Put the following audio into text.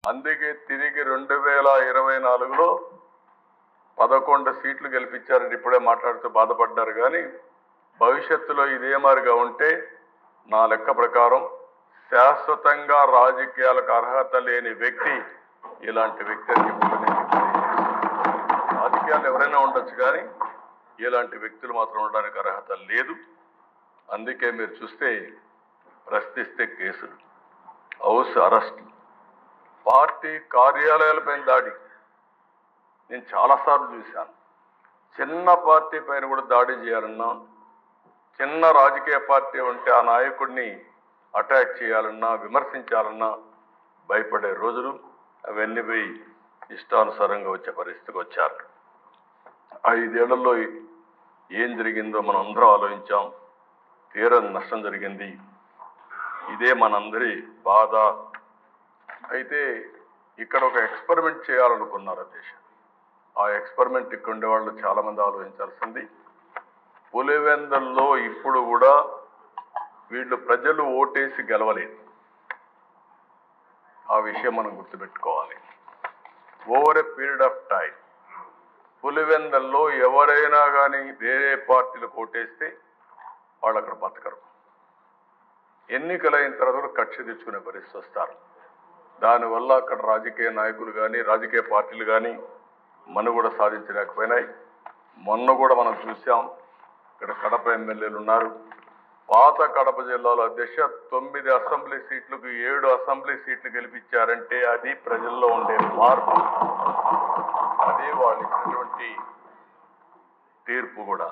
అందుకే తిరిగి 2024లో 11 సీట్లు గెలిపించారని ఇప్పుడే మాట్లాడుతూ బాధపడ్డారు. కానీ భవిష్యత్తులో ఇదే మారిగా ఉంటే నా లెక్క ప్రకారం శాశ్వతంగా రాజకీయాలకు అర్హత లేని వ్యక్తి ఇలాంటి వ్యక్తి అని రాజకీయాలు ఎవరైనా ఉండొచ్చు, కానీ ఇలాంటి వ్యక్తులు మాత్రం ఉండడానికి అర్హత లేదు. అందుకే మీరు చూస్తే ప్రశ్నిస్తే కేసులు, హౌస్ అరెస్ట్, పార్టీ కార్యాలయాలపైన దాడి నేను చాలాసార్లు చూశాను. చిన్న పార్టీ పైన కూడా దాడి చేయాలన్నా, చిన్న రాజకీయ పార్టీ ఉంటే ఆ నాయకుడిని అటాక్ చేయాలన్నా, విమర్శించాలన్నా భయపడే రోజులు అవన్నీ పోయి ఇష్టానుసారంగా వచ్చే పరిస్థితికి వచ్చారు. 5 ఏళ్లలో ఏం జరిగిందో మనం అందరం ఆలోచించాం. తీరని నష్టం జరిగింది. ఇదే మనందరి బాధ. అయితే ఇక్కడ ఒక ఎక్స్పెరిమెంట్ చేయాలనుకున్నారు దేశం. ఆ ఎక్స్పెరిమెంట్ ఇక్కడ ఉండే వాళ్ళు చాలా మంది ఆలోచించాల్సింది. పులివెందుల్లో ఇప్పుడు కూడా వీళ్ళు ప్రజలు ఓటేసి గెలవలేదు. ఆ విషయం మనం గుర్తుపెట్టుకోవాలి. Over a period of time పులివెందుల్లో ఎవరైనా కానీ వేరే పార్టీలకు ఓటేస్తే వాళ్ళు అక్కడ బతకరు. ఎన్నికలైన తర్వాత కక్ష తెచ్చుకునే పరిస్థితి వస్తారు. దానివల్ల అక్కడ రాజకీయ నాయకులు కానీ రాజకీయ పార్టీలు కానీ మనుగడ సాధించలేకపోయినాయి. మొన్న కూడా మనం చూసాం, ఇక్కడ కడప ఎమ్మెల్యేలు ఉన్నారు. పాత కడప జిల్లాలో అధ్యక్ష 9 అసెంబ్లీ సీట్లకు 7 అసెంబ్లీ సీట్లు గెలిపించారంటే అది ప్రజల్లో ఉండే మార్పు, అదే వాళ్ళు ఇచ్చినటువంటి తీర్పు కూడా.